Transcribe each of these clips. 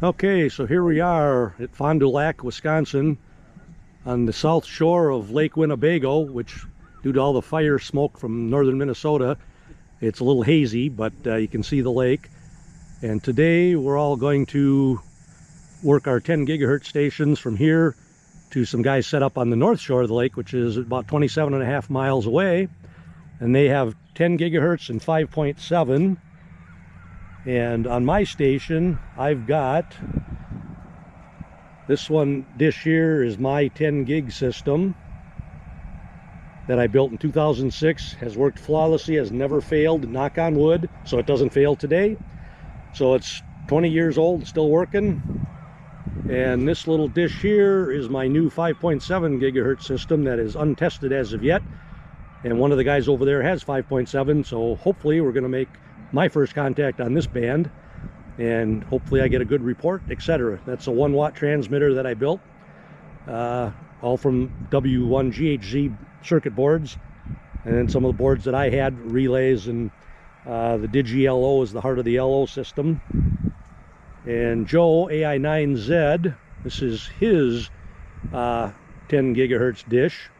Okay, so here we are at Fond du Lac, Wisconsin, on the south shore of Lake Winnebago, which, due to all the fire smoke from northern Minnesota, it's a little hazy, but you can see the lake. And today we're all going to work our 10 gigahertz stations from here to some guys set up on the north shore of the lake, which is about 27.5 miles away. And they have 10 gigahertz and 5.7. And on my station, I've got this one dish here is my 10 gig system that I built in 2006. Has worked flawlessly, has never failed, knock on wood, so it doesn't fail today. So it's 20 years old, still working. And this little dish here is my new 5.7 gigahertz system that is untested as of yet. And one of the guys over there has 5.7, so hopefully we're going to make my first contact on this band, and hopefully I get a good report, etc. That's a 1 watt transmitter that I built, all from W1GHZ circuit boards, and then some of the boards that I had, relays, and the Digi-LO is the heart of the LO system. And Joe, AI9Z, this is his 10 gigahertz dish.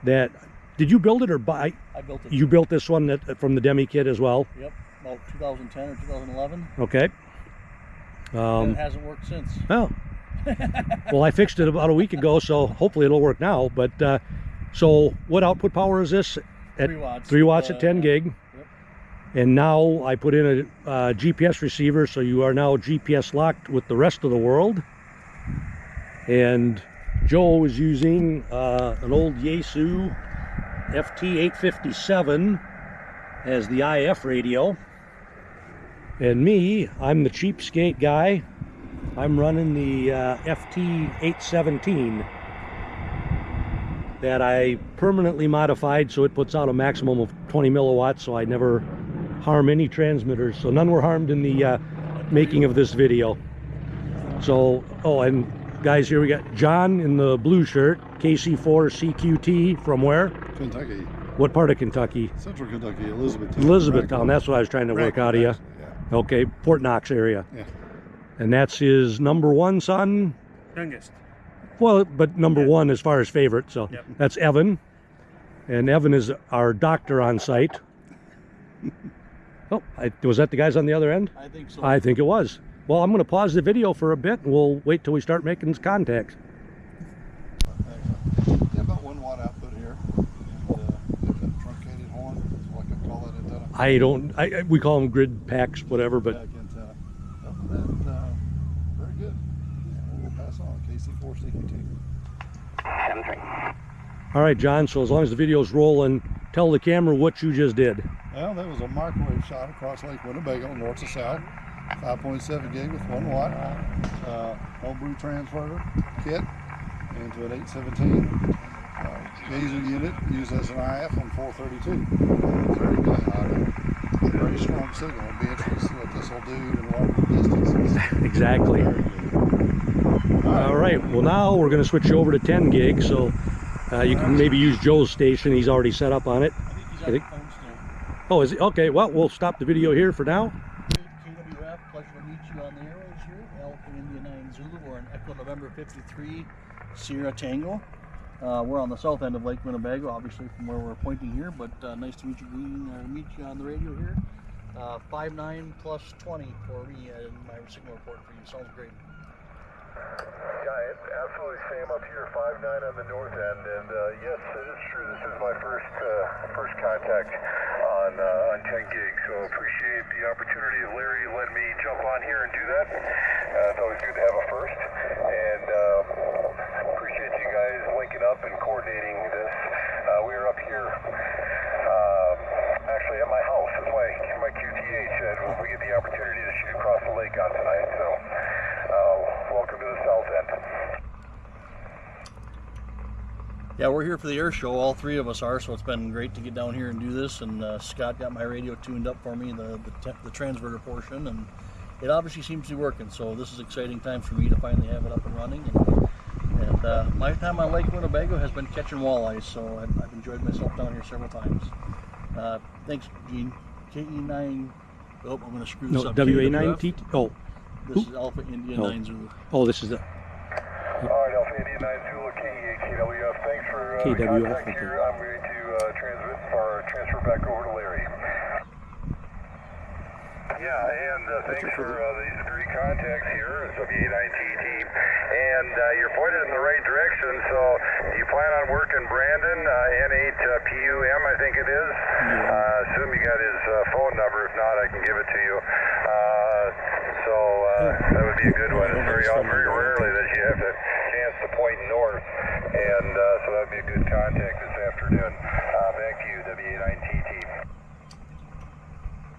That, did you build it or buy? I built it. You built this one from the Demi kit as well? Yep, about 2010 or 2011. Okay. And it hasn't worked since. Oh. Well, I fixed it about a week ago, so hopefully it'll work now. But so what output power is this? At 3 watts. 3 watts at 10 gig. Yep. And now I put in a GPS receiver, so you are now GPS locked with the rest of the world. And Joe is using an old Yaesu FT857 as the IF radio. And me, I'm the cheapskate guy. I'm running the FT817 that I permanently modified so it puts out a maximum of 20 milliwatts, so I never harm any transmitters. So none were harmed in the making of this video. So, oh, and guys, here we got John in the blue shirt, KC4CQT from where? Kentucky. What part of Kentucky? Central Kentucky, Elizabethtown. Elizabethtown, that's what I was trying to work out of you. Yeah. Okay, Fort Knox area. Yeah. And that's his number one son? Youngest. Well, but number one as far as favorite, so Yep. That's Evan. And Evan is our doctor on site. Oh, was that the guys on the other end? I think so. I think it was. Well, I'm going to pause the video for a bit, and we'll wait till we start making contacts. Yeah, about 1 watt output here. And got that truncated horn, that's what I could call that antenna. We call them grid packs, whatever, but Back antenna. Other than that, very good. And we'll pass on KC4CQT. all right, John, so as long as the video's rolling, tell the camera what you just did. Well, that was a microwave shot across Lake Winnebago, north to south. 5.7 gig with 1 watt. Homebrew transverter kit into an 817 laser unit used as an IF on 432. Very good. Very strong signal. It'll be interesting to see what this will do in longer distances. Exactly. All right, well now we're going to switch over to 10 gig, so you can maybe use Joe's station. He's already set up on it. I think he's on the phone still. Oh, is it? Okay, well, we'll stop the video here for now. KWF, pleasure to meet you on the airways here. Alpha India 9 Zulu. We're in Echo November 53 Sierra Tango. We're on the south end of Lake Winnebago, obviously from where we're pointing here, but nice to meet you, meet you on the radio here. 59 plus 20 for me in my signal report for you. Sounds great. Yeah, it's absolutely same up here, 5.9 on the north end, and yes, it is true. This is my first contact on 10 gig, so appreciate the opportunity of Larry letting me jump on here and do that. It's always good to have a first, and appreciate you guys linking up and coordinating this. We are up here, actually at my house, at my QTH, and we get the opportunity to shoot across the lake on tonight, so welcome to the south end. Yeah, we're here for the air show. All three of us are, so it's been great to get down here and do this. And Scott got my radio tuned up for me, the transverter portion, and it obviously seems to be working. So this is exciting time for me to finally have it up and running. And my time on Lake Winnebago has been catching walleyes, so I've enjoyed myself down here several times. Thanks, Gene. KE9. Oh, I'm going to screw this up. WA9T. Oh, This is Alpha India 9 Zulu. Oh, this is the Alright, Alpha India 9 Zulu, KWF, thanks for KWF, contact okay. here. I'm going to transfer back over to Larry. Yeah, and thanks for these three contacts here. It's the EAA team. And you're pointed in the right direction, so you plan on working Brandon, N8PUM, I think it is. Assume you got his phone number. If not, I can give it to you. That would be a good one. It's very rarely that you have the chance to point north, and so that would be a good contact this afternoon. Back to you, W89TT.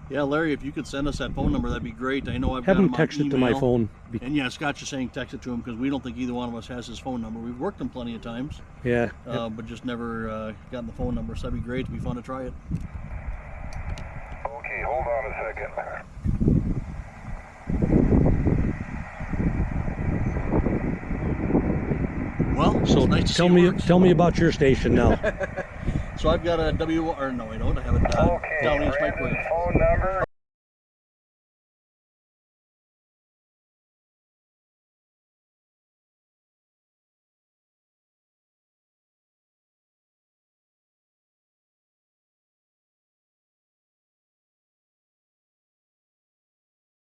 Yeah, Larry, if you could send us that phone number, that'd be great. I know I've have got him him text on it to my email. phone. And yeah, Scott's just saying text it to him because we don't think either one of us has his phone number. We've worked him plenty of times, Yeah. but just never gotten the phone number. So that'd be great. It'd be fun to try it. Okay, hold on a second. Well, So it's nice to tell see it me works. tell me about your station now. So I've got a or no, I don't. I have a Okay, down east Brandon's microwave. phone number.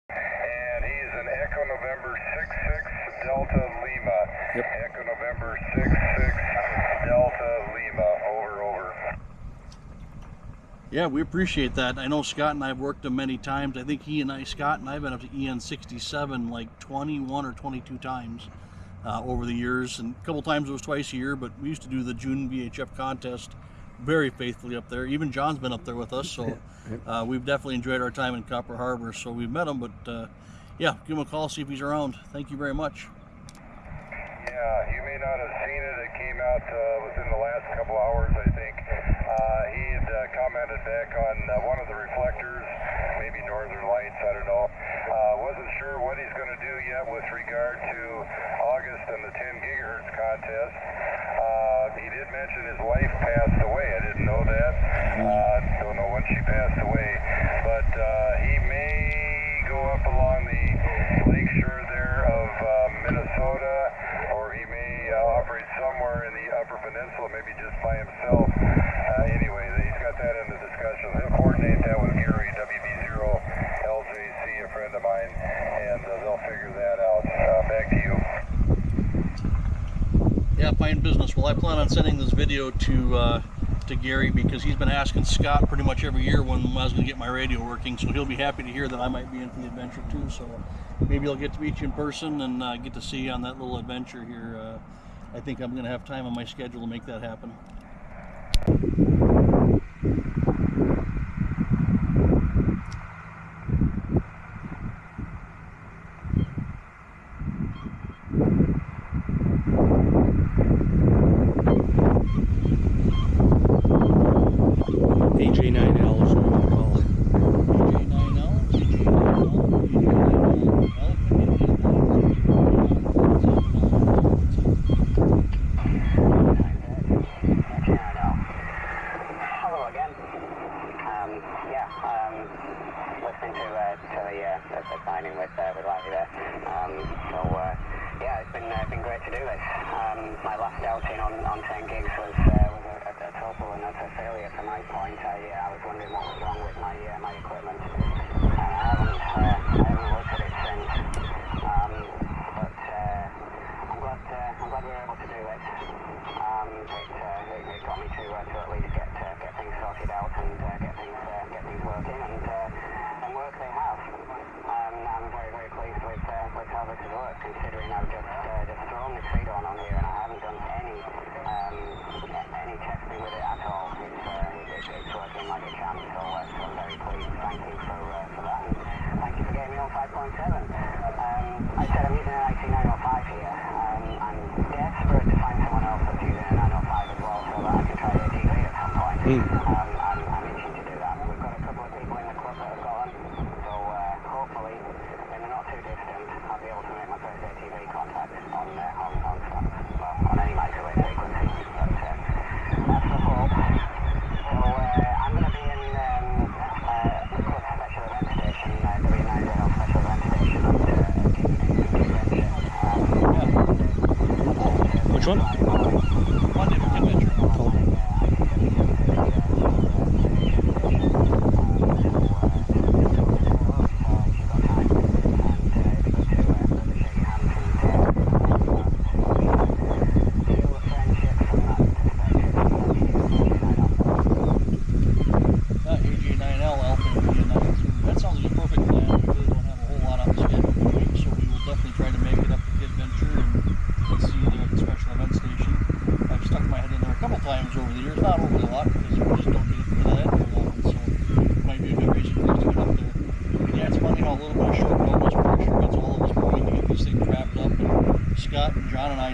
And he's an Echo November 66 Delta Lima. Yep. Echo November 66 Delta Lima. Over. Yeah, we appreciate that. I know Scott and I have worked him many times. I think Scott and I have been up to EN67 like 21 or 22 times over the years. And a couple times it was twice a year, but we used to do the June VHF contest very faithfully up there. Even John's been up there with us, so we've definitely enjoyed our time in Copper Harbor. So we've met him, but yeah, give him a call, see if he's around. Thank you very much. Yeah, you may not have seen it. It came out within the last couple hours, I think. He had commented back on one of the reflectors, maybe Northern Lights, I don't know. Wasn't sure what he's going to do yet with regard to August and the 10 gigahertz contest. He did mention his wife passed away. I didn't know that. Don't know when she passed away. But he may go up along the lakeshore there of Minnesota, or he may operate somewhere in the Upper Peninsula, maybe just by himself. Anyway, he's got that in the discussion. He'll coordinate that with Gary, WB0LJC, a friend of mine, and they'll figure that out. Back to you. Yeah, fine business. Well, I plan on sending this video to Gary because he's been asking Scott pretty much every year when I was going to get my radio working, so he'll be happy to hear that I might be in for the adventure too. So maybe I'll get to meet you in person and get to see you on that little adventure here. I think I'm going to have time on my schedule to make that happen. AJ9L is what we call it. AJ9L, AJ9L, AJ9L, Alpha India 9. Hello again. Listening to the signing with Larry there. It's been great to do this. My last outing on 10 gigs was a total and utter failure from my point. I was wondering what was wrong with my equipment. I haven't looked at it since. But I'm glad we were able to do it. It got me to at least get things sorted out and get things working, and work they have. I'm very pleased with how this has worked, considering I've just thrown this feed on here and I haven't done any testing with it at all. It's working like it can, so I'm very pleased. Thank you for that, and thank you for getting me on 5.7. I said I'm using an IC905 here. I'm desperate to find someone else that's using a 905 as well, so that I can try the TV at some point. I'm itching to do that. We've got a couple of people in the club that have got them, so hopefully in the not too distant I'll be able to make my first ATV contact on any microwave frequency. But that's the hope. So I'm going to be in the club special event station, W9 Special Event Station at hunt? Monday for Adventure.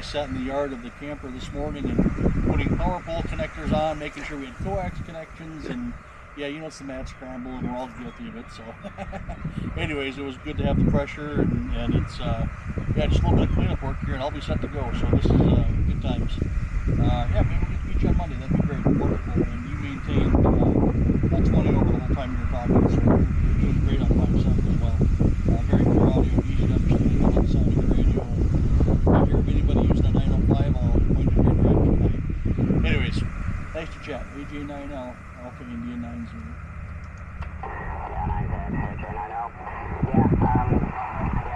Sat in the yard of the camper this morning and putting power pole connectors on, making sure we had coax connections, and yeah, you know, it's the mad scramble and we're all guilty of it. So anyways, it was good to have the pressure, and it's yeah, just a little bit of cleanup work here and I'll be set to go. So this is good times. Yeah, maybe we'll get to meet you on Monday. That'd be great. Wonderful. And you maintained full 20 over the whole time you were talking, so you're doing great on 5.7 as well. Very clear audio, easy to understand, I love the sound of your radio. If anybody using the 905, I'll point you in your direction. Anyways, nice to chat. AJ9L, Alpha India 90. Yeah, 9Z, AJ9L. Yeah,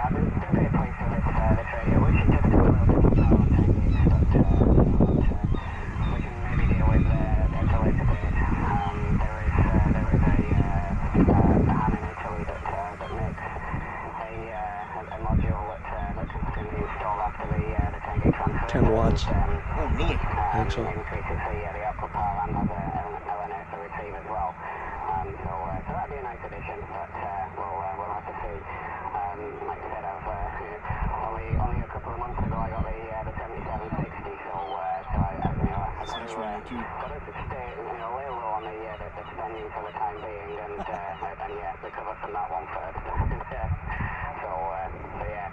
I've been very pleased with this radio. We should just do a little bit more on 10 gigs, but we can maybe deal with at a later date. There is a ham in Italy that makes a module that can be installed after the 10 gig transfer. 10 watts. Oh, really? I think so. Increases the output power and has an LNA to receive as well. So that'd be a nice addition, but we'll have to see. Like I said, I've only a couple of months ago I got the 7760, so I got to stay, lay low on the spending for the time being, and yeah, recover from that one first. So yeah.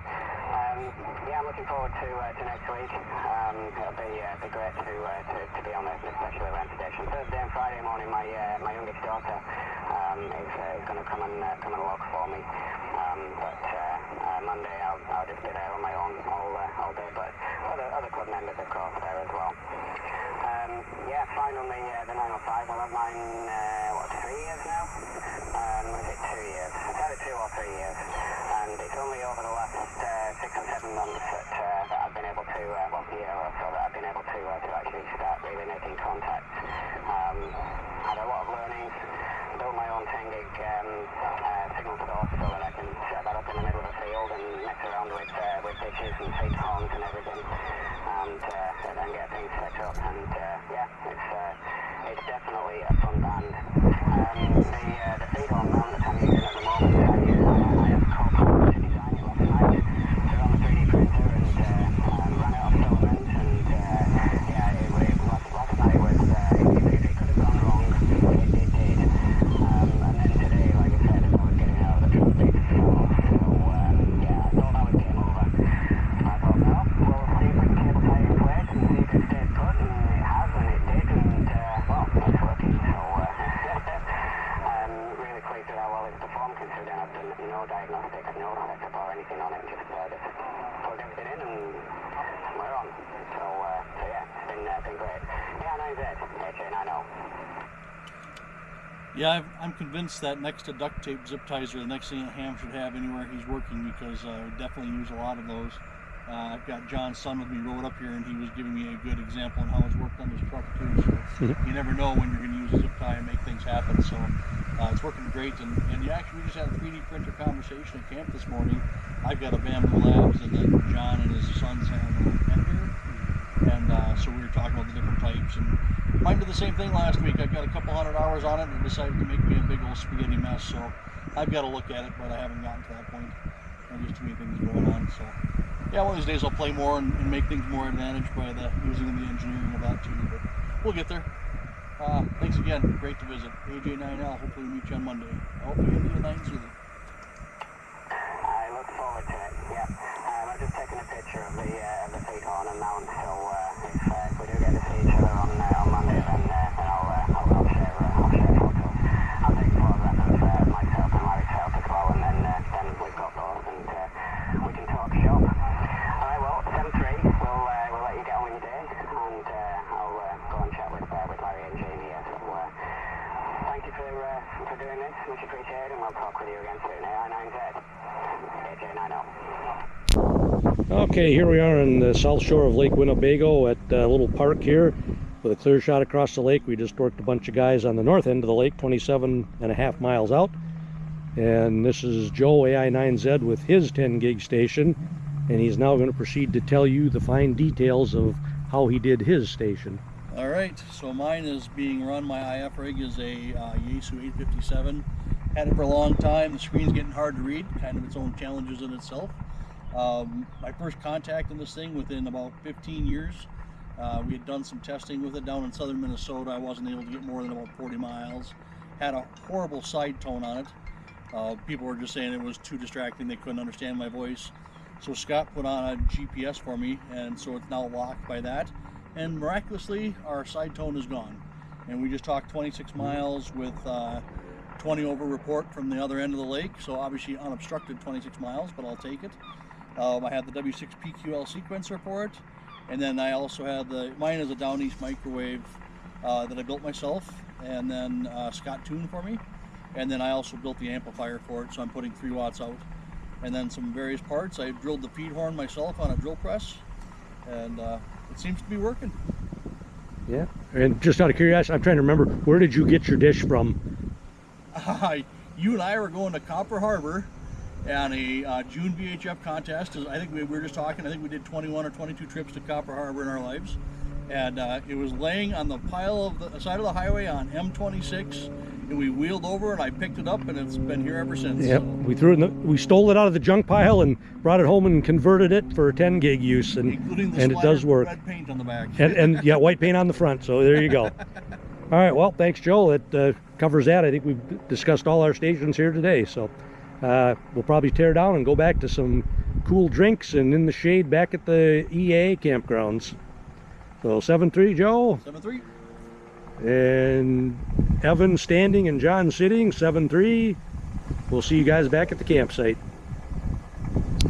Yeah, I'm looking forward to next week. It'll be great to be on the special event station. Thursday and Friday morning, my youngest daughter is going to come and look for me. But Monday I'll just be there on my own all day. But other club members, of course, there as well. Yeah, fine on the 905. I'll have mine 3 years now. Is it 2 years? I've had it 2 or 3 years. And it's only over the last 6 or 7 months that I've been able to, year or so, that I've been able to actually start really making contact. Had a lot of learnings, built my own 10 gig signal source so that I can set that up in the middle of the field and mess around with ditches and feed horns and everything, and then get things set up. And yeah, it's definitely a fun band. The feed horn mount that I'm using at the moment, I have co-powered to design it last night. They're on the 3D printer and ran out of filament, and yeah, last night was, if it could have gone wrong, it did. And then today, like I said, as I was getting out of the truck, it fell off. So yeah, I thought that was game over. I thought, no, we'll see if we can cable tie it in place and see if it stays put, and it has, and it did, and well, it's working. So I'm really pleased with how well it's performed, considering I've done no diagnostics, no setup or anything on it, just plug everything in and we're on. So yeah, it's been great. Yeah, 9Z, AJ9L. Yeah, I'm convinced that next to duct tape zip ties are the next thing that Ham should have anywhere he's working, because I would definitely use a lot of those. I've got John's son with me rode up here, and he was giving me a good example on how it's worked on his truck too. So you never know when you're going to use a zip tie and make things happen. So it's working great. And yeah, actually, we just had a 3D printer conversation at camp this morning. I've got a Bamboo Labs, and then John and his sons have a Ender. And so we were talking about the different types. And mine did the same thing last week. I got a couple 100 hours on it and decided to make me a big old spaghetti mess. So I've got to look at it, but I haven't gotten to that point. There's just too many things going on. So yeah, one of these days I'll play more and make things more advantaged by using the engineering of that too. But we'll get there. Thanks again. Great to visit. AJ9L. Hopefully meet you on Monday. Alpha India 90. I look forward to it. Yeah. I've just taken a picture of the feed horn and mount. So if we do get to see each other on Monday, then I'll share photos. I'll take a photograph of myself and Larry's house as well, and then we've got those, and we can talk shop. All right. Well, 7-3. We'll let you get on with your day. KC4CQT and N0EDV. Okay, here we are on the south shore of Lake Winnebago at a little park here with a clear shot across the lake. We just worked a bunch of guys on the north end of the lake, 27.5 miles out. And this is Joe, AI9Z, with his 10 gig station. And he's now going to proceed to tell you the fine details of how he did his station. All right, so mine is being run, my IF rig is a Yaesu 857. Had it for a long time. The screen's getting hard to read, kind of its own challenges in itself. My first contact in this thing within about 15 years. We had done some testing with it down in southern Minnesota. I wasn't able to get more than about 40 miles. Had a horrible side tone on it. People were just saying it was too distracting, they couldn't understand my voice. So Scott put on a GPS for me, and so it's now locked by that. And miraculously, our side tone is gone. And we just talked 26 miles with 20 over report from the other end of the lake, so obviously unobstructed 26 miles, but I'll take it. I had the W6PQL sequencer for it, and then I also had mine is a Down East microwave that I built myself, and then Scott tuned for me. And then I also built the amplifier for it, so I'm putting 3 watts out. And then some various parts. I drilled the feed horn myself on a drill press, and it seems to be working. Yeah, and just out of curiosity, I'm trying to remember, where did you get your dish from? You and I were going to Copper Harbor on a June VHF contest. I think we were just talking, I think we did 21 or 22 trips to Copper Harbor in our lives. And it was laying on the pile of the side of the highway on M26, and we wheeled over and I picked it up, and it's been here ever since. Yep, so. We stole it out of the junk pile and brought it home and converted it for 10 gig use, and it does work. Red paint on the back. and yeah, white paint on the front. So there you go. All right, well, thanks, Joe. That covers that. I think we've discussed all our stations here today. So we'll probably tear down and go back to some cool drinks and in the shade back at the EAA campgrounds. So 7-3, Joe. 7-3. And Evan standing and John sitting, 7-3. We'll see you guys back at the campsite.